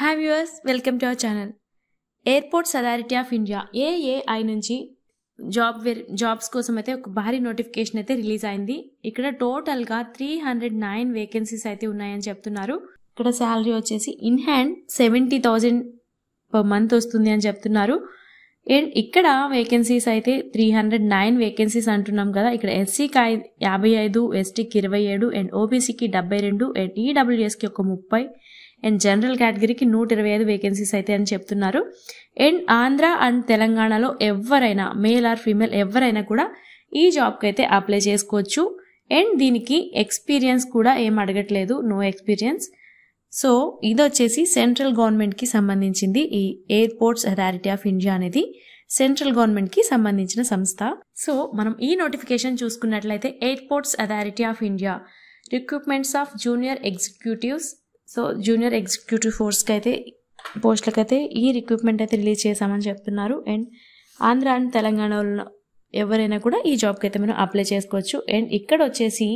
Hi viewers, welcome to our channel. Airports authority of India AAI నుంచి jobs కోసం అయితే ఒక భారీ నోటిఫికేషన్ అయితే రిలీజ్ అయింది. ఇక్కడ టోటల్గా 309 వేకెన్సీస్ అయితే ఉన్నాయని చెప్తున్నారు. ఇక్కడ శాలరీ వచ్చేసి ఇన్ హ్యాండ్ 70,000 పర్ మంత్ వస్తుంది అని చెప్తున్నారు. అండ్ ఇక్కడ వేకెన్సీస్ అయితే 309 వేకెన్సీస్ అంటున్నాం కదా. ఇక్కడ ఎస్సీకి 55, ఎస్టీకి 27 అండ్ ఓబీసీకి 72 అండ్ ఈడబ్ల్యూఎస్కి ఒక 30 అండ్ జనరల్ కేటగిరీకి 125 వేకెన్సీస్ అయితే అని చెప్తున్నారు. అండ్ ఆంధ్ర అండ్ తెలంగాణలో ఎవరైనా మేల్ ఆర్ ఫీమేల్ ఎవరైనా కూడా ఈ జాబ్కి అయితే అప్లై చేసుకోవచ్చు. అండ్ దీనికి ఎక్స్పీరియన్స్ కూడా ఏం అడగట్లేదు, నో ఎక్స్పీరియన్స్. సో ఇది వచ్చేసి సెంట్రల్ గవర్నమెంట్కి సంబంధించింది. ఈ ఎయిర్పోర్ట్స్ అథారిటీ ఆఫ్ ఇండియా అనేది సెంట్రల్ గవర్నమెంట్కి సంబంధించిన సంస్థ. సో మనం ఈ నోటిఫికేషన్ చూసుకున్నట్లయితే airports authority of India recruitments of junior executives. So junior executive పోస్టులకైతే ఈ రిక్రూట్మెంట్ అయితే రిలీజ్ చేశామని చెప్తున్నారు. అండ్ ఆంధ్ర అండ్ తెలంగాణలో ఎవరైనా కూడా ఈ జాబ్కి అయితే మనం అప్లై చేసుకోవచ్చు. అండ్ ఇక్కడ వచ్చేసి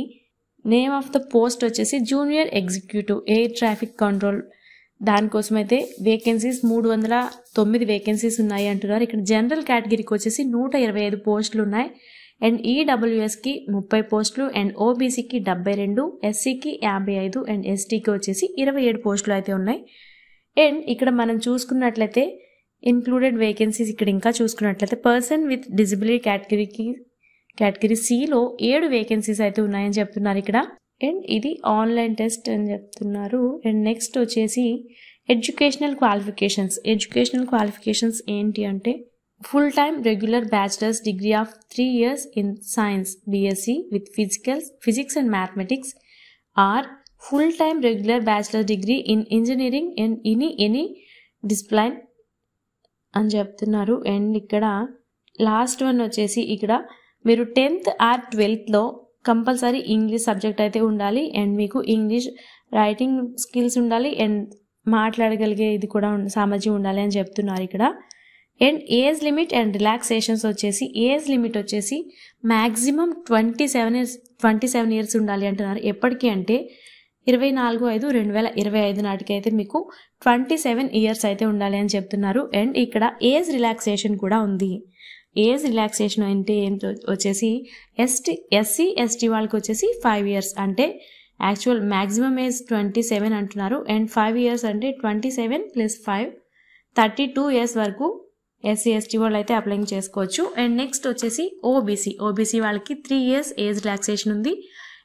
నేమ్ ఆఫ్ ద పోస్ట్ వచ్చేసి junior executive air traffic control. దానికోసం అయితే వేకెన్సీస్ 309 వేకెన్సీస్ ఉన్నాయి అంటున్నారు. ఇక్కడ జనరల్ కేటగిరీకి వచ్చేసి 125 పోస్టులు ఉన్నాయి. అండ్ ఈడబ్ల్యూఎస్కి 30 పోస్టులు అండ్ ఓబీసీకి 72, ఎస్సీకి 55 అండ్ ఎస్టీకి వచ్చేసి 27 పోస్టులు అయితే ఉన్నాయి. అండ్ ఇక్కడ మనం చూసుకున్నట్లయితే ఇన్క్లూడెడ్ వేకెన్సీస్ ఇక్కడ ఇంకా చూసుకున్నట్లయితే పర్సన్ విత్ డిజబిలిటీ కేటగిరీ సిలో 7 వేకెన్సీస్ అయితే ఉన్నాయని చెప్తున్నారు ఇక్కడ. అండ్ ఇది ఆన్లైన్ టెస్ట్ అని చెప్తున్నారు. అండ్ నెక్స్ట్ వచ్చేసి ఎడ్యుకేషనల్ క్వాలిఫికేషన్స్ ఏంటి అంటే full time regular bachelors degree of 3 years in science BSc with physics and mathematics are full time regular bachelor degree in engineering and any discipline అని చెప్తున్నారు. And ఇక్కడ last one వచ్చేసి ఇక్కడ మీరు 10th or 12thలో compulsory English subject అయితే ఉండాలి. And మీకు ఇంగ్లీష్ రైటింగ్ స్కిల్స్ ఉండాలి అండ్ మాట్లాడగలిగే ఇది కూడా సామర్థ్యం ఉండాలి అని చెప్తున్నారు ఇక్కడ. And age limit and relaxations వచ్చేసి ఏజ్ లిమిట్ వచ్చేసి మ్యాక్సిమం 27 years ఉండాలి అంటున్నారు. ఎప్పటికీ అంటే 24/5/2025 నాటికి అయితే మీకు 27 years అయితే ఉండాలి అని చెప్తున్నారు. అండ్ ఇక్కడ ఏజ్ రిలాక్సేషన్ కూడా ఉంది. ఏజ్ రిలాక్సేషన్ అంటే ఏంటో వచ్చేసి ఎస్సీ ఎస్టీ వాళ్ళకి వచ్చేసి 5 years అంటే యాక్చువల్ మ్యాక్సిమం ఏజ్ 27 అంటున్నారు. అండ్ 5 years అంటే 27 + 5 32 years వరకు ఎస్సీ ఎస్టీ వాళ్ళు అయితే అప్లై చేసుకోవచ్చు. అండ్ నెక్స్ట్ వచ్చేసి ఓబీసీ వాళ్ళకి 3 years ఏజ్ రిలాక్సేషన్ ఉంది.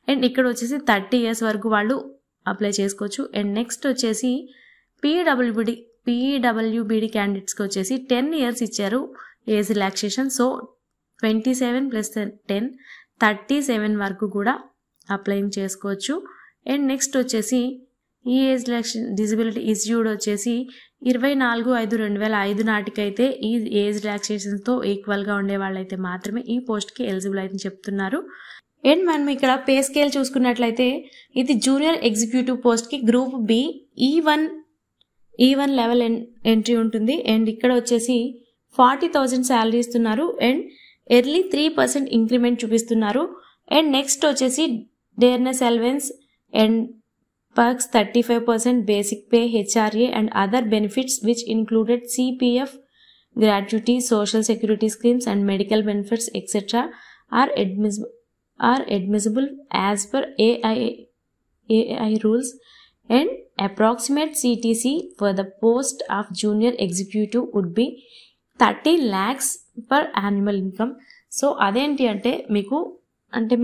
అండ్ ఇక్కడ వచ్చేసి 30 years వరకు వాళ్ళు అప్లై చేసుకోవచ్చు. అండ్ నెక్స్ట్ వచ్చేసి పీడబ్ల్యూబీడీ క్యాండిడేట్స్కి వచ్చేసి 10 years ఇచ్చారు ఏజ్ రిలాక్సేషన్. సో 27 + 10 37 వరకు కూడా అప్లై చేసుకోవచ్చు. అండ్ నెక్స్ట్ వచ్చేసి ఈ ఏజ్ రిలాక్సేషన్ డిజబిలిటీ ఇష్యూడ్ వచ్చేసి 24/5/2005 నాటికైతే ఈ ఏజ్ రిలాక్సేషన్తో ఈక్వల్గా ఉండే వాళ్ళైతే మాత్రమే ఈ పోస్ట్కి ఎలిజిబుల్ అయితే చెప్తున్నారు. అండ్ మనం ఇక్కడ పే స్కేల్ చూసుకున్నట్లయితే ఇది జూనియర్ ఎగ్జిక్యూటివ్ పోస్ట్కి group B E1 level entry ఉంటుంది. అండ్ ఇక్కడ వచ్చేసి 40,000 శాలరీ ఇస్తున్నారు. అండ్ ఎర్లీ 3% ఇంక్రిమెంట్ చూపిస్తున్నారు. అండ్ నెక్స్ట్ వచ్చేసి డేర్నెస్ allowance and perks 35% basic pay, HRA and other benefits which included CPF, gratuity, social security schemes and medical benefits etc. are admissible as per AIA rules. And approximate CTC for the post of junior executive would be 30 lakhs per annual income. So అదేంటి అంటే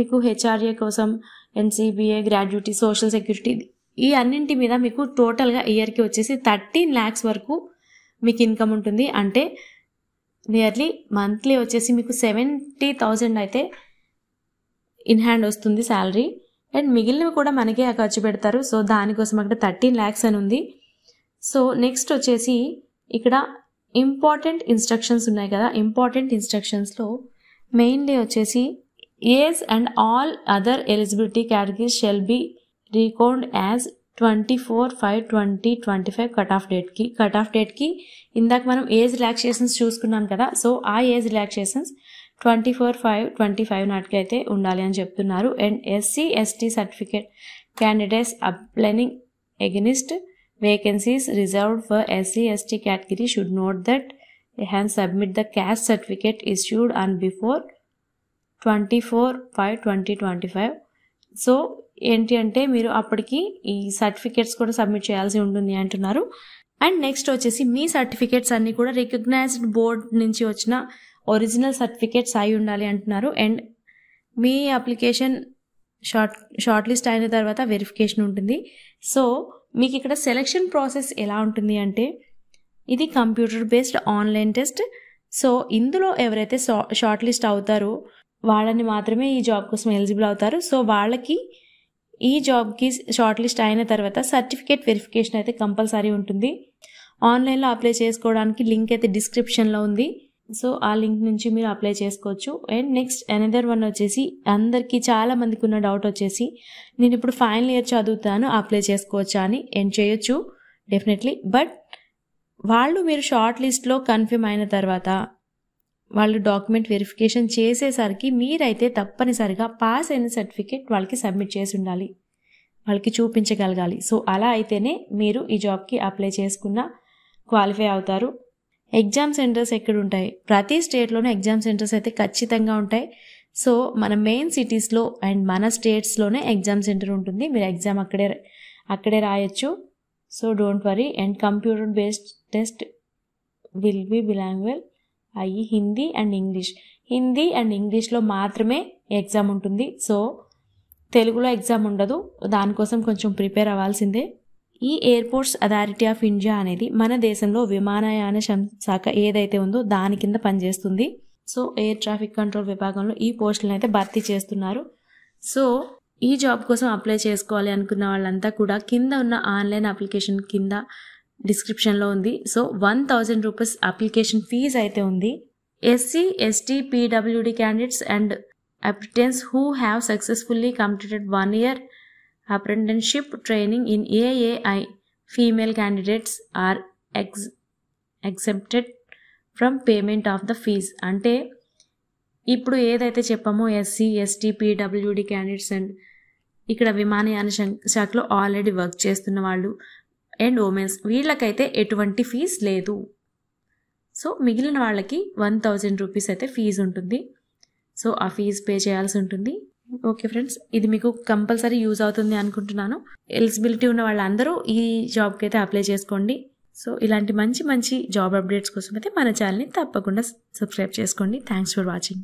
మీకు HRA కోసం NCBA, gratuity, social security ఈ అన్నింటి మీద మీకు టోటల్గా ఇయర్కి వచ్చేసి 13 lakhs వరకు మీకు ఇన్కమ్ ఉంటుంది. అంటే నియర్లీ మంత్లీ వచ్చేసి మీకు 70,000 అయితే ఇన్ హ్యాండ్ వస్తుంది శాలరీ. అండ్ మిగిలినవి కూడా మనకే ఖర్చు పెడతారు. సో దానికోసం అక్కడ 13 lakhs అని ఉంది. సో నెక్స్ట్ వచ్చేసి ఇక్కడ ఇంపార్టెంట్ ఇన్స్ట్రక్షన్స్ ఉన్నాయి కదా. ఇంపార్టెంట్ ఇన్స్ట్రక్షన్స్లో మెయిన్లీ వచ్చేసి age and all other eligibility categories shall be recount as 24/5/2025 cut off డేట్కి ఇందాక మనం ఏజ్ రిలాక్సేషన్స్ చూసుకున్నాం కదా. సో ఆ ఏజ్ రిలాక్సేషన్స్ 24/5/25 నాటికి అయితే ఉండాలి అని చెప్తున్నారు. And SC ST certificate candidates applying against vacancies reserved for SC/ST category should note that they can submit the caste certificate issued on before 24/5/2025. So ఏంటి అంటే మీరు అప్పటికి ఈ సర్టిఫికేట్స్ కూడా సబ్మిట్ చేయాల్సి ఉంటుంది అంటున్నారు. అండ్ నెక్స్ట్ వచ్చేసి మీ సర్టిఫికేట్స్ అన్నీ కూడా రికగ్నైజ్డ్ బోర్డ్ నుంచి వచ్చిన ఒరిజినల్ సర్టిఫికేట్స్ అయి ఉండాలి అంటున్నారు. And me application short list అయిన తర్వాత వెరిఫికేషన్ ఉంటుంది. సో మీకు ఇక్కడ సెలెక్షన్ ప్రాసెస్ ఎలా ఉంటుంది అంటే ఇది computer based online test. So ఇందులో ఎవరైతే షార్ట్ లిస్ట్ అవుతారో వాళ్ళని మాత్రమే ఈ జాబ్ కోసం ఎలిజిబుల్ అవుతారు. సో వాళ్ళకి ఈ జాబ్కి షార్ట్ లిస్ట్ అయిన తర్వాత సర్టిఫికేట్ వెరిఫికేషన్ అయితే కంపల్సరీ ఉంటుంది. ఆన్లైన్లో అప్లై చేసుకోవడానికి లింక్ అయితే డిస్క్రిప్షన్లో ఉంది. సో ఆ లింక్ నుంచి మీరు అప్లై చేసుకోవచ్చు. అండ్ నెక్స్ట్ అనదర్ వన్ వచ్చేసి అందరికీ చాలా మందికి ఉన్న డౌట్ వచ్చేసి నేను ఇప్పుడు ఫైనల్ ఇయర్ చదువుతాను అప్లై చేసుకోవచ్చా అని. ఏం చేయొచ్చు డెఫినెట్లీ. బట్ వాళ్ళు మీరు షార్ట్ లిస్ట్లో కన్ఫర్మ్ అయిన తర్వాత వాళ్ళు డాక్యుమెంట్ వెరిఫికేషన్ చేసేసరికి మీరైతే తప్పనిసరిగా పాస్ అయిన సర్టిఫికేట్ వాళ్ళకి సబ్మిట్ చేసి ఉండాలి, వాళ్ళకి చూపించగలగాలి. సో అలా అయితేనే మీరు ఈ జాబ్కి అప్లై చేసుకున్న క్వాలిఫై అవుతారు. ఎగ్జామ్ సెంటర్స్ ఎక్కడ ఉంటాయి? ప్రతి స్టేట్లోనే ఎగ్జామ్ సెంటర్స్ అయితే ఖచ్చితంగా ఉంటాయి. సో మన మెయిన్ సిటీస్లో అండ్ మన స్టేట్స్లోనే ఎగ్జామ్ సెంటర్ ఉంటుంది. మీరు ఎగ్జామ్ అక్కడే రాయొచ్చు. So don't worry. And computer based test will be bilingual అయ్యి హిందీ అండ్ ఇంగ్లీష్లో మాత్రమే ఎగ్జామ్ ఉంటుంది. సో తెలుగులో ఎగ్జామ్ ఉండదు. దానికోసం కొంచెం ప్రిపేర్ అవ్వాల్సిందే. ఈ ఎయిర్పోర్ట్స్ అథారిటీ ఆఫ్ ఇండియా అనేది మన దేశంలో విమానయాన శాఖ ఏదైతే ఉందో దాని కింద పనిచేస్తుంది. సో ఎయిర్ ట్రాఫిక్ కంట్రోల్ విభాగంలో ఈ పోస్టులను అయితే భర్తీ చేస్తున్నారు. సో ఈ జాబ్ కోసం అప్లై చేసుకోవాలి అనుకున్న వాళ్ళంతా కూడా కింద ఉన్న ఆన్లైన్ అప్లికేషన్ కింద డిస్క్రిప్షన్లో ఉంది. సో 1000 రూపీస్ అప్లికేషన్ ఫీజ్ అయితే ఉంది. SC, ST, PWD candidates and applicants who have successfully completed 1 year apprenticeship training in AAI female candidates are exempted from payment of the fees. అంటే ఇప్పుడు ఏదైతే చెప్పామో SC, ST, PWD candidates and ఇక్కడ విమానయాన శాఖలో already work చేస్తున్న వాళ్ళు and women's వీళ్ళకైతే ఎటువంటి ఫీజ్ లేదు. సో మిగిలిన వాళ్ళకి 1000 రూపీస్ అయితే ఫీజు ఉంటుంది. సో ఆ ఫీజు పే చేయాల్సి ఉంటుంది. ఓకే ఫ్రెండ్స్, ఇది మీకు కంపల్సరీ యూజ్ అవుతుంది అనుకుంటున్నాను. ఎలిజిబిలిటీ ఉన్న వాళ్ళందరూ ఈ జాబ్కి అయితే అప్లై చేసుకోండి. సో ఇలాంటి మంచి మంచి జాబ్ అప్డేట్స్ కోసం అయితే మన ఛానల్ని తప్పకుండా సబ్స్క్రైబ్ చేసుకోండి. Thanks for watching.